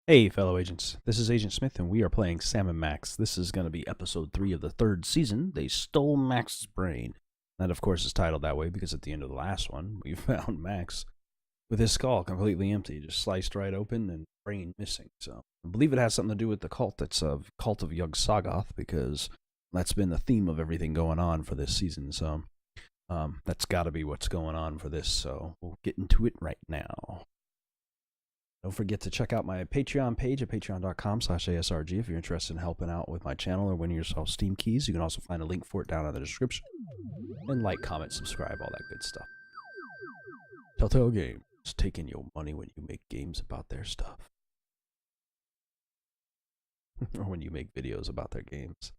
Hey, fellow agents. This is Agent Smith, and we are playing Sam and Max. This is going to be episode 3 of the 3rd season. They stole Max's brain. That, of course, is titled that way because at the end of the last one, we found Max with his skull completely empty, just sliced right open and brain missing. So I believe it has something to do with the cult. That's a cult of Yog-Sothoth, because that's been the theme of everything going on for this season. So that's got to be what's going on for this. So we'll get into it right now. Don't forget to check out my Patreon page at patreon.com/ASRG if you're interested in helping out with my channel or winning yourself Steam keys. You can also find a link for it down in the description. And like, comment, subscribe, all that good stuff. Telltale Games, taking your money when you make games about their stuff. Or when you make videos about their games.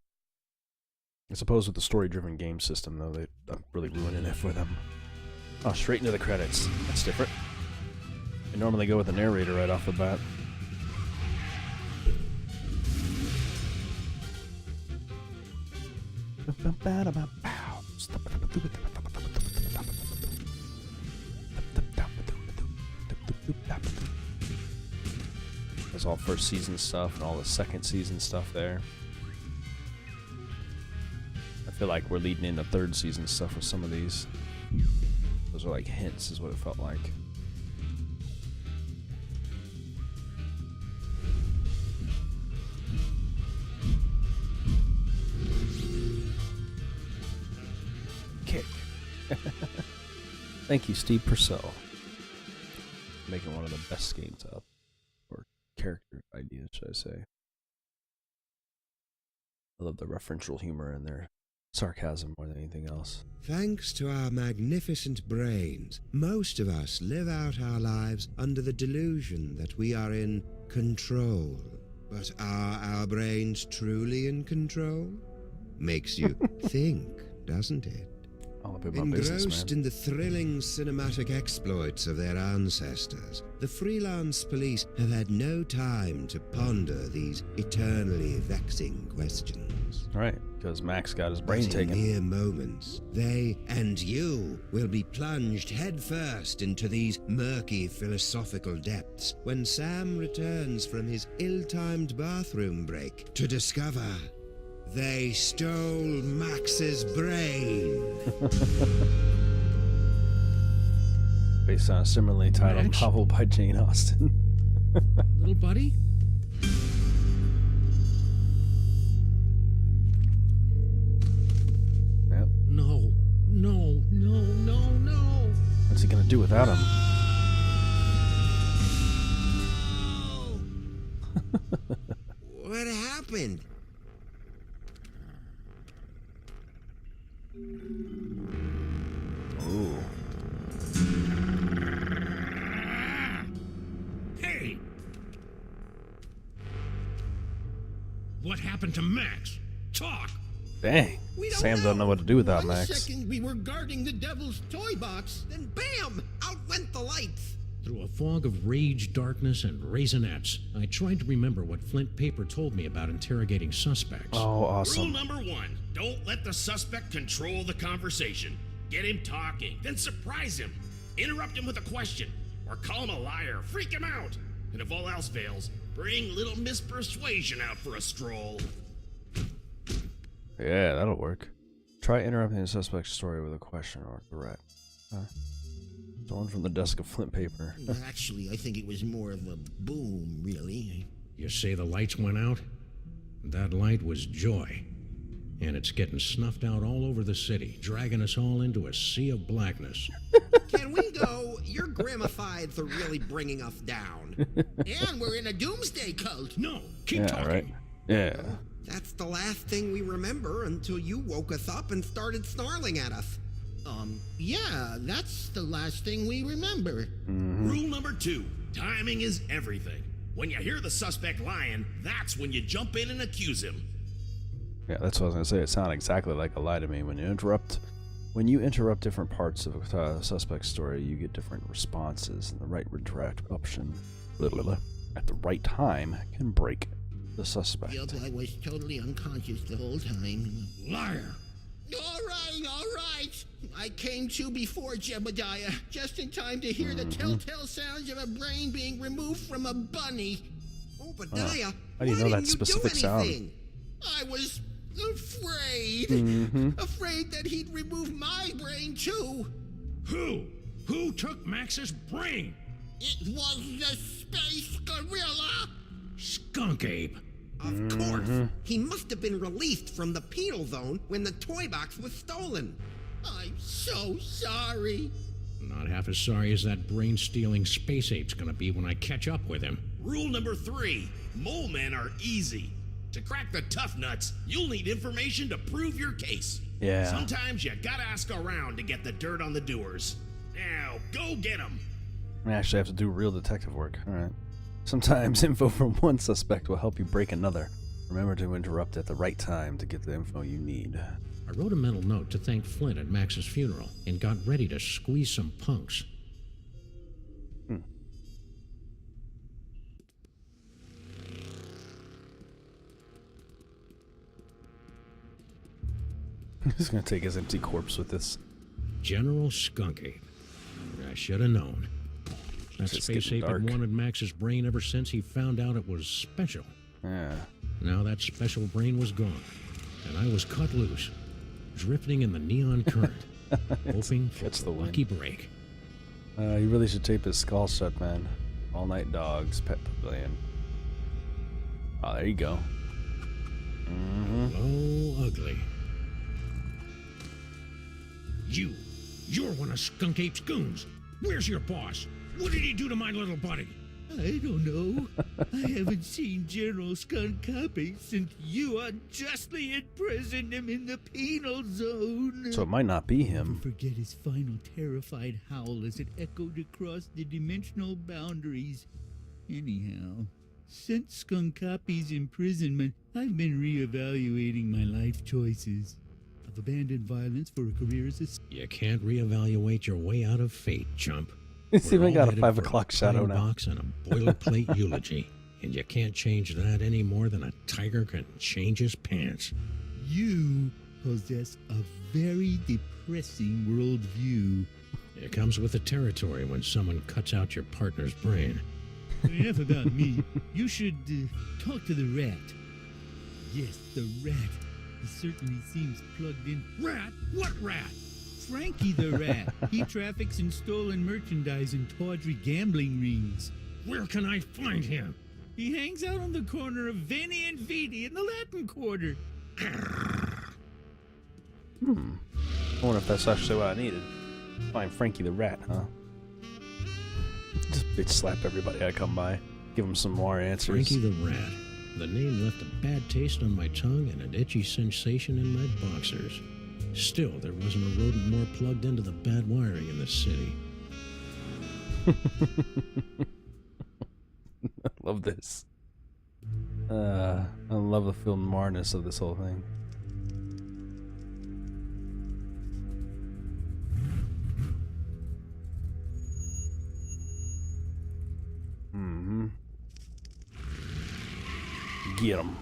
I suppose with the story-driven game system, though, I'm really ruining it for them. Oh, straight into the credits. That's different. I normally go with the narrator right off the bat. That's all first season stuff and all the second season stuff there. I feel like we're leading into third season stuff with some of these. Those are like hints, is what it felt like. Thank you, Steve Purcell. Making one of the best games out. Or character ideas, should I say. I love the referential humor and their sarcasm more than anything else. Thanks to our magnificent brains, most of us live out our lives under the delusion that we are in control. But are our brains truly in control? Makes you think, doesn't it? All about my business, Engrossed man. in the thrilling cinematic exploits of their ancestors, the freelance police have had no time to ponder these eternally vexing questions. Right, because Max got his brain But in taken. mere moments, they and you will be plunged headfirst into these murky philosophical depths when Sam returns from his ill-timed bathroom break to discover they stole Max's brain. Based on a similarly titled Max? novel by Jane Austen. Little buddy? Yep. No, no, no, no, no. What's he gonna do without him? What happened? Ooh. Hey! What happened to Max? Talk! Dang. Sam doesn't know what to do without One Max. second we were guarding the devil's toy box, then bam! Out went the lights. Through a fog of rage, darkness, and raisinets, I tried to remember what Flint Paper told me about interrogating suspects. Oh, Rule awesome. number 1, don't let the suspect control the conversation. Get him talking, then surprise him. Interrupt him with a question, or call him a liar, freak him out. And if all else fails, bring little Miss Persuasion out for a stroll. Yeah, that'll work. Try interrupting the suspect's story with a question or a threat. Someone from the desk of Flint Paper. Actually, I think it was more of a boom, really. You say the lights went out? That light was joy. And it's getting snuffed out all over the city, dragging us all into a sea of blackness. Can we go? You're gramified for really bringing us down. And we're in a doomsday cult. No, keep Yeah, talking. right? Yeah. That's the last thing we remember until you woke us up and started snarling at us. Yeah, that's the last thing we remember. Rule number 2, timing is everything. When you hear the suspect lying, that's when you jump in and accuse him. Yeah, that's what I was gonna say. It sounded exactly like a lie to me. When you interrupt different parts of a suspect's story, you get different responses, and the right interruption at the right time can break the suspect. Yep, I was totally unconscious the whole time. Liar! All right. I came to before Jebediah, just in time to hear the telltale sounds of a brain being removed from a bunny. Obadiah, How do you know that specific sound? I was afraid. Afraid that he'd remove my brain too. Who? Who took Max's brain? It was the space gorilla. Skunk Ape. Of course. He must have been released from the penal zone when the toy box was stolen. I'm so sorry. Not half as sorry as that brain-stealing space ape's gonna be when I catch up with him. Rule number 3, mole men are easy. To crack the tough nuts, you'll need information to prove your case. Yeah. Sometimes you gotta ask around to get the dirt on the doers. Now, go get them. I actually have to do real detective work. All right. Sometimes info from one suspect will help you break another. Remember to interrupt at the right time to get the info you need. I wrote a mental note to thank Flint at Max's funeral and got ready to squeeze some punks. He's gonna take his empty corpse with this. General Skunk Ape. I should have known. That It's space getting ape had dark. wanted Max's brain ever since he found out it was special. Yeah. Now that special brain was gone, and I was cut loose, drifting in the neon current, hoping for catch a the wind. lucky break. You really should tape his skull shut, man. All Night Dogs, Pet Pavilion. Oh, there you go. Oh, ugly. You're one of Skunk Ape's goons. Where's your boss? What did he do to my little buddy? I don't know. I haven't seen General Skunk Copy since you unjustly imprisoned him in the penal zone. So it might not be him. Forget his final terrified howl as it echoed across the dimensional boundaries. Anyhow, since Skunk Copy's imprisonment, I've been reevaluating my life choices. I've abandoned violence for a career as a... You can't reevaluate your way out of fate, chump. He's We're even all got a headed 5 for o'clock shadow pine now. box and a boilerplate eulogy, and you can't change that any more than a tiger can change his pants. You possess a very depressing worldview. It comes with the territory when someone cuts out your partner's brain. Enough about me. You should talk to the rat. Yes, the rat. He certainly seems plugged in. Rat? What rat? Frankie the rat. He traffics in stolen merchandise and tawdry gambling rings. Where can I find him? He hangs out on the corner of Veni and Vidi in the Latin Quarter. I wonder if that's actually what I needed. Find Frankie the Rat, huh? Just bitch slap everybody I come by. Give them some more answers. Frankie the Rat. The name left a bad taste on my tongue and an itchy sensation in my boxers. Still, there wasn't a rodent more plugged into the bad wiring in this city. I love this. I love the film noirness of this whole thing. Get him.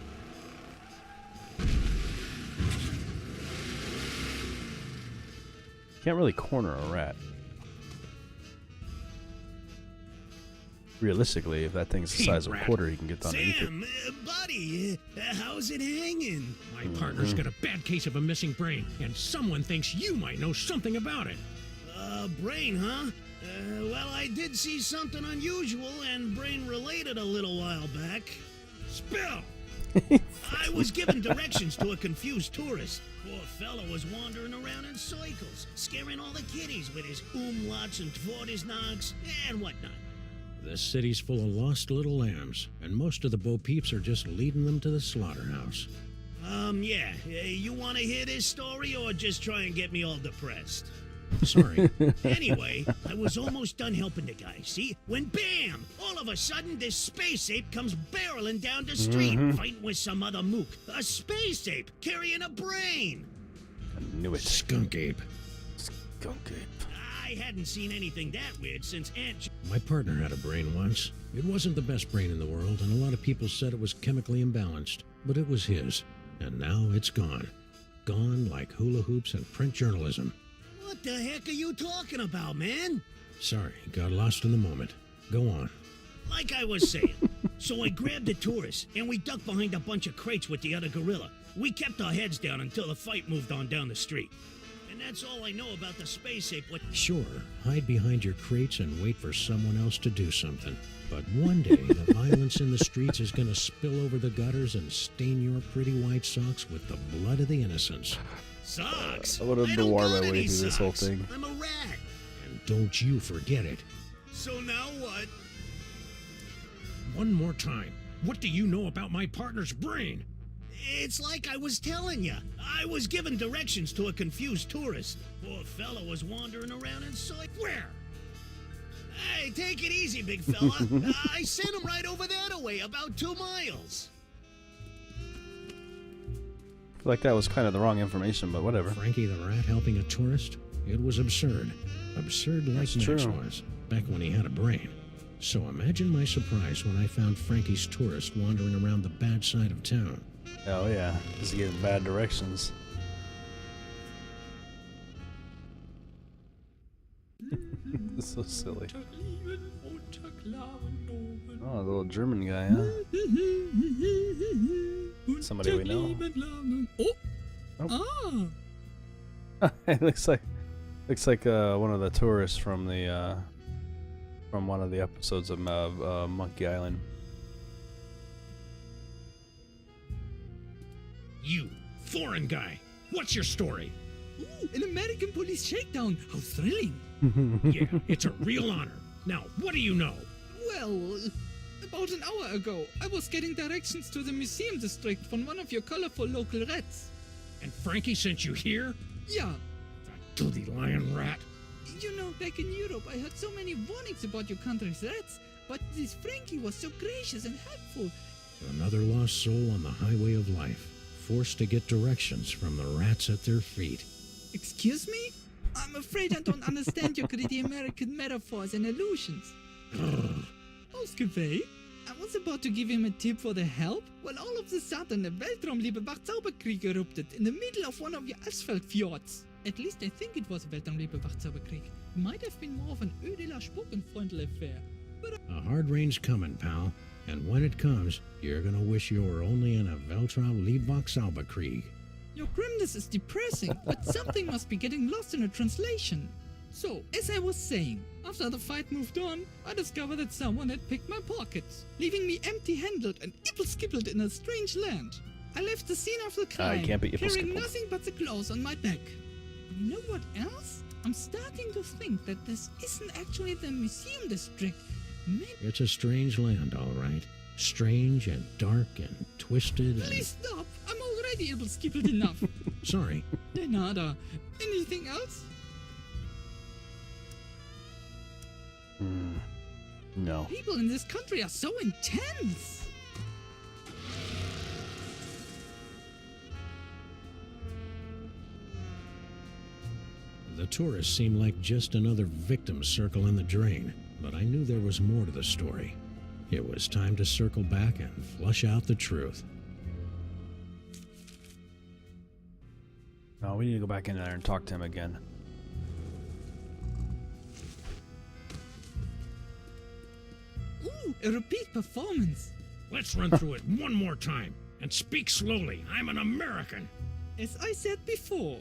Can't really corner a rat. Realistically, if that thing's the size of a quarter, you can get underneath it. Sam, buddy, how's it hanging? My partner's got a bad case of a missing brain, and someone thinks you might know something about it. Brain, huh? Well, I did see something unusual and brain-related a little while back. Spill! I was given directions to a confused tourist. Poor fellow was wandering around in circles, scaring all the kiddies with his umlauts and todesnachts and whatnot. This city's full of lost little lambs, and most of the Bo Peeps are just leading them to the slaughterhouse. Yeah. You want to hear this story or just try and get me all depressed? Sorry. Anyway, I was almost done helping the guy, see? When bam! All of a sudden, this space ape comes barreling down the street, fighting with some other mook. A space ape carrying a brain! I knew it. Skunk Ape. Skunk Ape. I hadn't seen anything that weird since Aunt... My partner had a brain once. It wasn't the best brain in the world, and a lot of people said it was chemically imbalanced. But it was his. And now it's gone. Gone like hula hoops and print journalism. What the heck are you talking about, man? Sorry, got lost in the moment. Go on. like I was saying. So I grabbed the tourist, and we ducked behind a bunch of crates with the other gorilla. We kept our heads down until the fight moved on down the street. And that's all I know about the space ape. Sure, hide behind your crates and wait for someone else to do something. But one day, the violence in the streets is going to spill over the gutters and stain your pretty white socks with the blood of the innocents. Socks? I would have I don't Noire got my way any through this whole socks. thing. I'm a rat. And don't you forget it. So now what? One more time. What do you know about my partner's brain? It's like I was telling you. I was given directions to a confused tourist. Poor fella was wandering around and saw it. Where? Hey, take it easy, big fella. I sent him right over that way, about 2 miles. I feel like that was kind of the wrong information, but whatever. Frankie the Rat helping a tourist? It was absurd. Absurd like That's Max true. was, back when he had a brain. So imagine my surprise when I found Frankie's tourist wandering around the bad side of town. Oh yeah, he's giving bad directions. It's so silly. Oh, the little German guy, huh? Somebody we know. Oh. It looks like one of the tourists from the from one of the episodes of Monkey Island. You, foreign guy, what's your story? Ooh, an American police shakedown. How thrilling. Yeah, it's a real honor. Now, what do you know? Well, about an hour ago, I was getting directions to the museum district from one of your colorful local rats. And Frankie sent you here? Yeah, That dirty lion rat. you know, back in Europe, I heard so many warnings about your country's rats, but this Frankie was so gracious and helpful. Another lost soul on the highway of life, forced to get directions from the rats at their feet. Excuse me? I'm afraid I don't understand your gritty American metaphors and allusions. Ausgewählt? I was about to give him a tip for the help, when all of a sudden a Weltraumliebe Wachzauberkrieg erupted in the middle of one of your Asphalt-Fjords. At least I think it was a Weltraumliebe Wachzauberkrieg. It might have been more of an Ödeler Spuckenfreundl affair. But A hard rain's coming, pal. And when it comes, you're gonna wish you were only in a Weltraum Liebwachsauberkrieg. your grimness is depressing, but something must be getting lost in a translation. So, as I was saying, after the fight moved on, I discovered that someone had picked my pockets, leaving me empty-handed and ipple-skippled in a strange land. I left the scene of the crime, can't be carrying ipple-skippled. nothing but the clothes on my back. You know what else? I'm starting to think that this isn't actually the museum district. Maybe... It's a strange land, all right. Strange and dark and twisted and... Please stop! I'm already ipple-skippled enough. Sorry. De nada. Anything else? No. People in this country are so intense. The tourists seemed like just another victim circling the drain, but I knew there was more to the story. It was time to circle back and flush out the truth. No, we need to go back in there and talk to him again. Ooh, a repeat performance. Let's run through it one more time. And speak slowly. I'm an American. As I said before,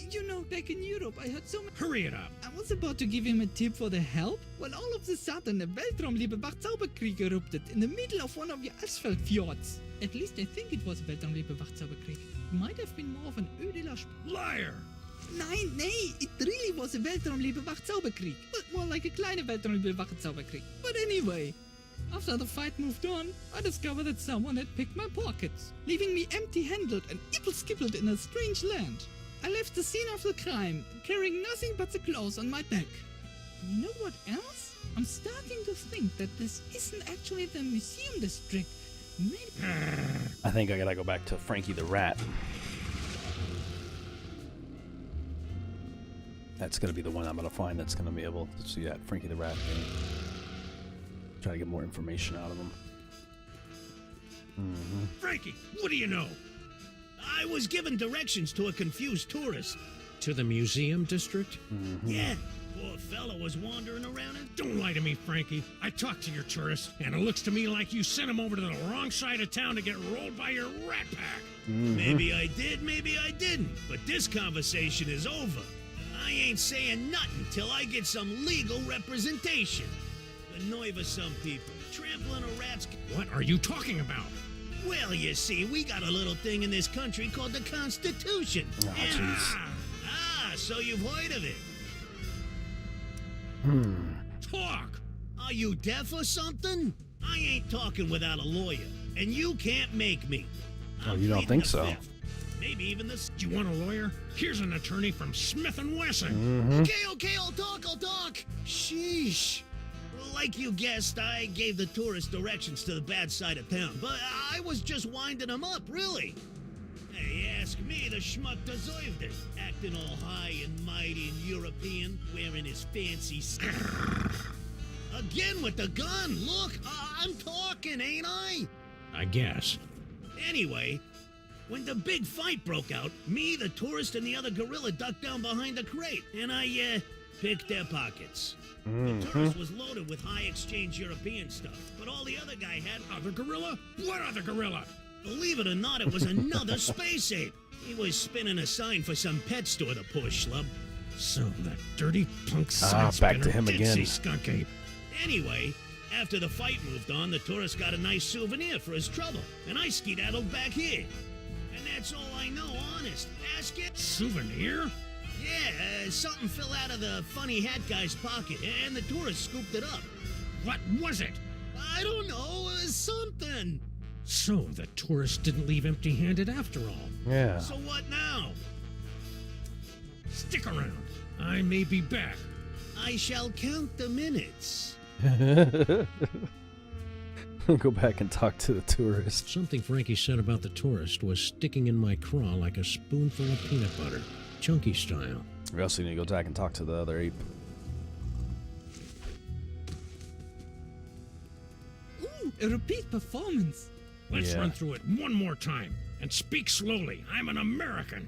you know, back in Europe, I heard so many... Hurry it up. I was about to give him a tip for the help, when all of a sudden a Weltraumliebe Wachzauberkrieg erupted in the middle of one of your Asphalt-Fjords. At least I think it was a Weltraumliebe Wachzauberkrieg. It might have been more of an Ödeler Liar! Nein, nee, it really was a Weltraumliebe Wachzauberkrieg. But more like a kleine Weltraumliebe Wachzauberkrieg. But anyway, after the fight moved on, I discovered that someone had picked my pockets, leaving me empty-handed and ipple-skippled in a strange land. I left the scene of the crime, carrying nothing but the clothes on my back. You know what else? I'm starting to think that this isn't actually the museum district. Maybe... I think I gotta go back to Frankie the Rat. That's gonna be the one I'm gonna find that's gonna be able to see that Frankie the Rat thing. Try to get more information out of him. Frankie, what do you know? I was given directions to a confused tourist. To the museum district? Yeah, Poor fella was wandering around and... Don't lie to me, Frankie. I talked to your tourist, and it looks to me like you sent him over to the wrong side of town to get rolled by your rat pack. Maybe I did, maybe I didn't. But this conversation is over. I ain't saying nothing till I get some legal representation. The nerve of some people. Trampling a rat's... What are you talking about? Well, you see, we got a little thing in this country called the Constitution. Oh, jeez. So you've heard of it. Talk! Are you deaf or something? I ain't talking without a lawyer, and you can't make me. Oh, I'm you don't pleading think the so? fifth. Maybe even the... Do you want a lawyer? Here's an attorney from Smith & Wesson. Okay, I'll talk. Sheesh. Like you guessed, I gave the tourist directions to the bad side of town, but I was just winding them up, really. Hey, ask me, the schmuck deserved it. Acting all high and mighty and European, wearing his fancy... Again with the gun, look, I'm talking, ain't I? I guess. Anyway, when the big fight broke out, me, the tourist, and the other gorilla ducked down behind the crate, and I, picked their pockets. The tourist was loaded with high exchange European stuff, but all the other guy had... Other gorilla? What other gorilla? Believe it or not, it was another space ape. He was spinning a sign for some pet store, the poor schlub. So, that dirty punk back to him did again. see Skunk Ape. Anyway, after the fight moved on, the tourist got a nice souvenir for his trouble, and I skedaddled back here. And that's all I know, honest. Ask it. Souvenir? Yeah, something fell out of the funny hat guy's pocket, and the tourist scooped it up. What was it? I don't know, something. So, the tourist didn't leave empty-handed after all. Yeah. So what now? Stick around. I may be back. I shall count the minutes. Go back and talk to the tourist. Something Frankie said about the tourist was sticking in my craw like a spoonful of peanut butter. Chunky style. We also need to go back and talk to the other ape. Ooh, a repeat performance. Let's Yeah. run through it one more time. And speak slowly. I'm an American.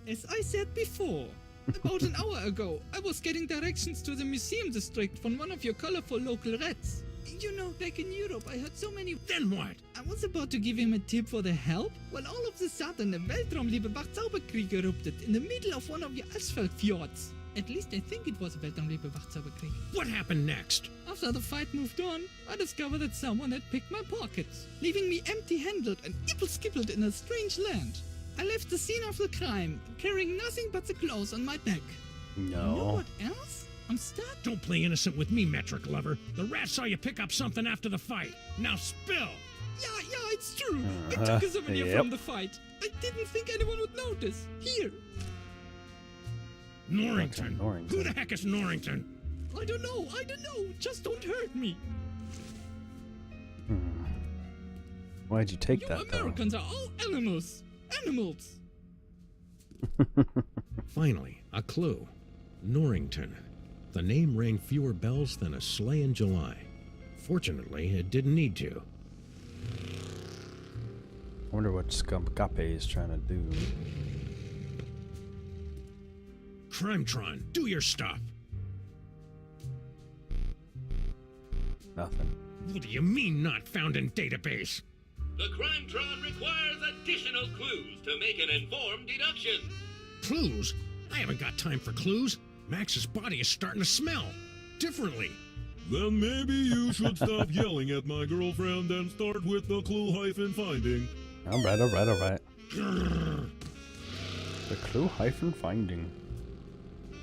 As I said before, about an hour ago, I was getting directions to the museum district from one of your colorful local rats. You know, back in Europe, I heard so many... Then what? I was about to give him a tip for the help, when all of a sudden a Weltraumliebe Wachzauberkrieg erupted in the middle of one of your asphalt fjords. At least I think it was a Weltraumliebe Wachzauberkrieg. What happened next? After the fight moved on, I discovered that someone had picked my pockets, leaving me empty-handed and ibble-skibbled in a strange land. I left the scene of the crime, carrying nothing but the clothes on my back. You know No. what else? I'm stuck. Don't play innocent with me, metric lover. The rat saw you pick up something after the fight. Now spill! Yeah, it's true. I took a souvenir Yep. from the fight. I didn't think anyone would notice. Here. Norrington. Okay, Norrington. Who the heck is Norrington? I don't know. Just don't hurt me. Why'd you take You that, though? Americans are all animals. Animals. Finally, a clue. Norrington. The name rang fewer bells than a sleigh in July. Fortunately, it didn't need to. I wonder what Scump is trying to do. Crimetron, do your stuff. Nothing. What do you mean not found in database? The Crimetron requires additional clues to make an informed deduction. Clues? I haven't got time for clues. Max's body is starting to smell. Differently. Then maybe you should stop yelling at my girlfriend and start with the clue-finding. Alright. Grrr. The clue-finding.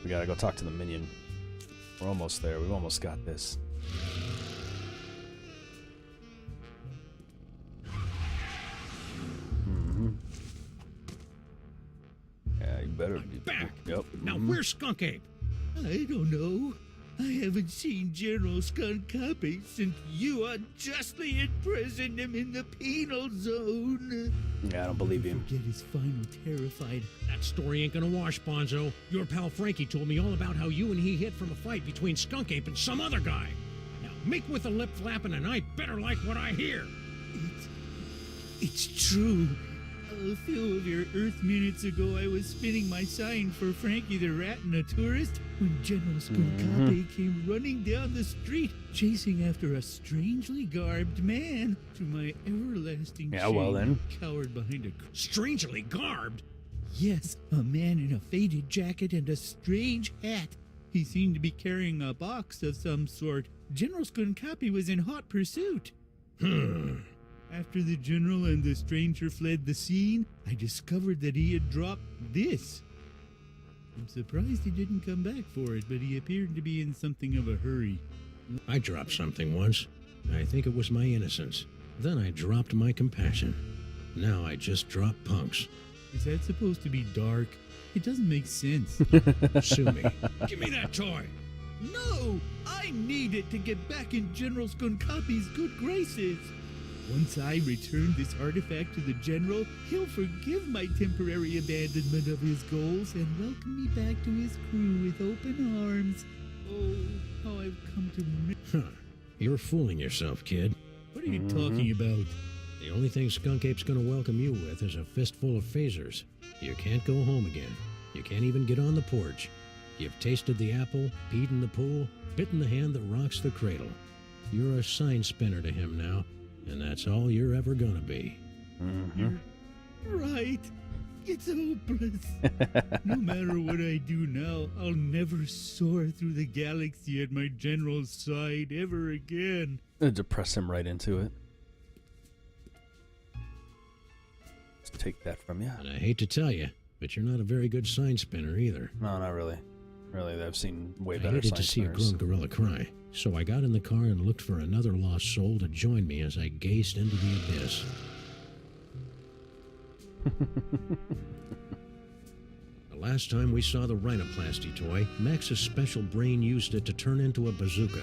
We gotta go talk to the minion. We're almost there. We've almost got this. Yeah, you better be Back. Yep. Now where's Skunk Ape? I don't know. I haven't seen General Skunk Copy since you unjustly imprisoned him in the penal zone. Yeah, I don't believe you. Forget his final terrified. That story ain't gonna wash, Bonzo. Your pal Frankie told me all about how you and he hid from a fight between Skunk Ape and some other guy. Now make with the lip flapping and I better like what I hear. It's true. A few of your Earth minutes ago, I was spinning my sign for Frankie the Rat and a tourist when General Skunkapi came running down the street, chasing after a strangely garbed man. To my everlasting shame, well then. cowered behind a... Strangely garbed? Yes, a man in a faded jacket and a strange hat. He seemed to be carrying a box of some sort. General Skunkapi was in hot pursuit. After the general and the stranger fled the scene, I discovered that he had dropped this. I'm surprised he didn't come back for it, but he appeared to be in something of a hurry. I dropped something once. I think it was my innocence. Then I dropped my compassion. Now I just drop punks. Is that supposed to be dark? It doesn't make sense. Sue me. Give me that toy! No! I need it to get back in General Skunkapi's good graces. Once I return this artifact to the General, he'll forgive my temporary abandonment of his goals and welcome me back to his crew with open arms. Oh, how I've come to miss... You're fooling yourself, kid. What are you talking about? The only thing Skunk Ape's gonna welcome you with is a fistful of phasers. You can't go home again. You can't even get on the porch. You've tasted the apple, peed in the pool, bitten the hand that rocks the cradle. You're a sign spinner to him now, and that's all you're ever gonna be. You're right. It's hopeless. No matter what I do now, I'll never soar through the galaxy at my general's side ever again. Depress him right into it. Let's take that from you. And I hate to tell you, but you're not a very good sign spinner either. No, not really. Really, I've seen way I better hated sign to see a spinners. grown gorilla cry, so I got in the car and looked for another lost soul to join me as I gazed into the abyss. The last time we saw the rhinoplasty toy, Max's special brain used it to turn into a bazooka.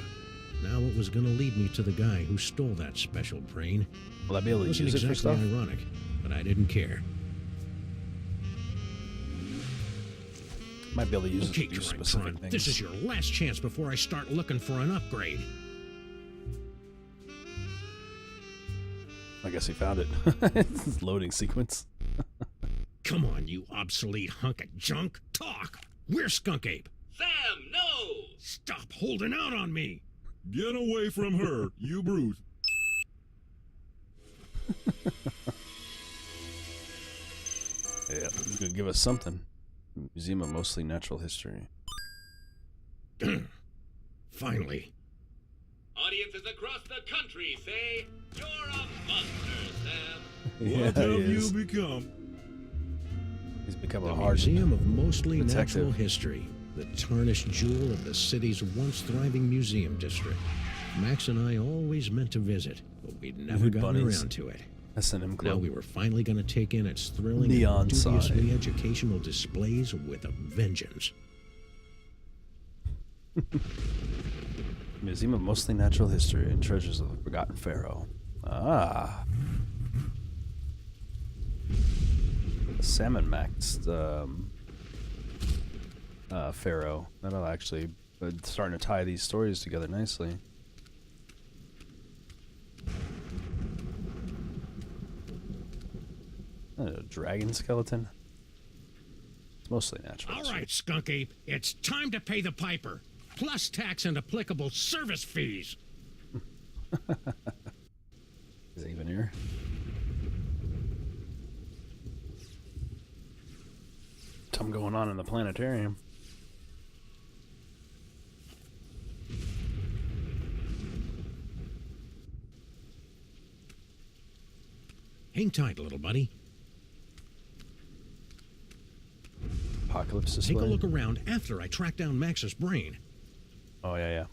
Now it was going to lead me to the guy who stole that special brain. Will I be able to It wasn't use it for exactly stuff? ironic, but I didn't care. Might be able to use Okay, it to do Crime specific Tron, things. this is your last chance before I start looking for an upgrade. I guess he found it. It's loading sequence. Come on, you obsolete hunk of junk. Talk! Where's Skunk Ape? Sam, no! Stop holding out on me! Get away from her, you brute. Yeah, he's gonna give us something. Museum of Mostly Natural History. Finally. Audiences across the country say, you're a monster, Sam. What he have you is. become? He's become The a hard Museum of Mostly detective. Natural History, the tarnished jewel of the city's once thriving museum district. Max and I always meant to visit, but we'd never Hood gotten bunnies. around to it. S&M Now Club. we were finally going to take in its thrilling Neon and dubiously side. educational displays with a vengeance. Museum of Mostly Natural History and Treasures of the Forgotten Pharaoh. Ah. The Salmon Max Pharaoh. That'll actually starting to tie these stories together nicely. A dragon skeleton? It's mostly natural. All right, Skunk Ape, it's time to pay the piper, plus tax and applicable service fees. Is it even here? Something going on in the planetarium. Hang tight, little buddy. Apocalypse display. Take a look around after I track down Max's brain. Oh, yeah, yeah.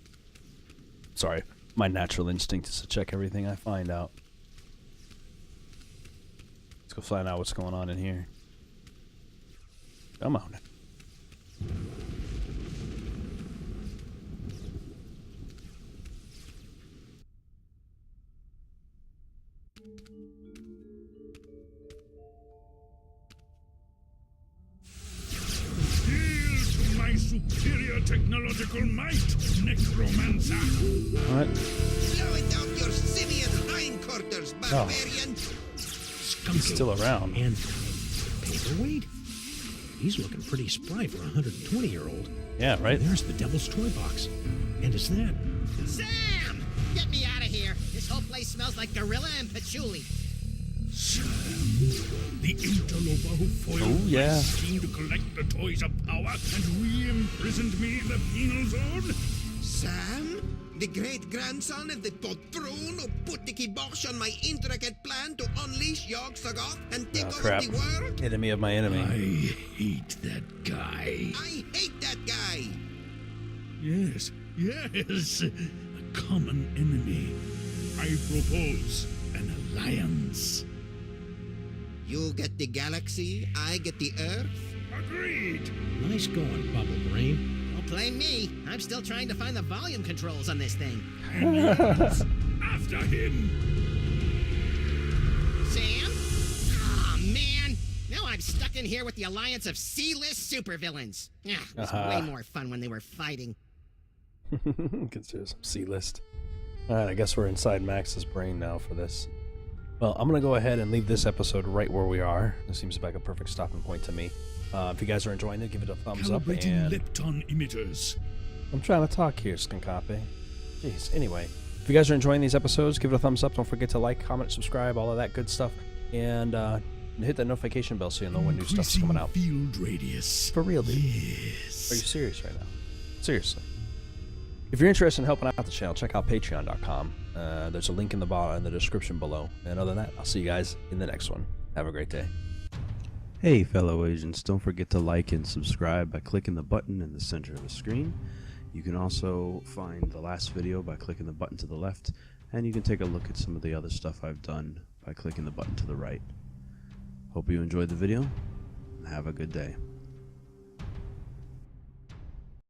Sorry. My natural instinct is to check everything I find out. Let's go find out what's going on in here. Come on. Yield to my superior technological might, necromancer. What? Blow it out your simian hindquarters, barbarian! skunk Still apes. around. And paperweight? He's looking pretty spry for a 120-year-old. Yeah, right? There's the Devil's Toy Box. And is that... Sam! Get me out of here. This whole place smells like gorilla and patchouli. The interloper who foiled Oh, yeah. my scheme to collect the toys of power and re-imprisoned me in the penal zone? Sam? The great-grandson of the patroon who put the kibosh on my intricate plan to unleash Yog Sagoth and take over Crap. the world? Enemy of my enemy. I hate that guy. I hate that guy! Yes, a common enemy. I propose an alliance. You get the galaxy, I get the Earth? Agreed. Nice going, Bubble Brain. Don't blame me. I'm still trying to find the volume controls on this thing. After him. Sam? Aw, man. Now I'm stuck in here with the alliance of C-list supervillains. Yeah, it was way more fun when they were fighting. Consider some C-list. Alright, I guess we're inside Max's brain now for this. Well, I'm going to go ahead and leave this episode right where we are. This seems like a perfect stopping point to me. If you guys are enjoying it, give it a thumbs up. Calibrating And lepton emitters. I'm trying to talk here, Skunkape. Jeez. Anyway, if you guys are enjoying these episodes, give it a thumbs up. Don't forget to like, comment, subscribe, all of that good stuff. And hit that notification bell so you know when new stuff's coming out. Field radius. For real, dude. Yes. Are you serious right now? Seriously. If you're interested in helping out the channel, check out patreon.com. There's a link in the description below. And other than that, I'll see you guys in the next one. Have a great day. Hey, fellow agents, don't forget to like and subscribe by clicking the button in the center of the screen. You can also find the last video by clicking the button to the left, and you can take a look at some of the other stuff I've done by clicking the button to the right. Hope you enjoyed the video, and have a good day.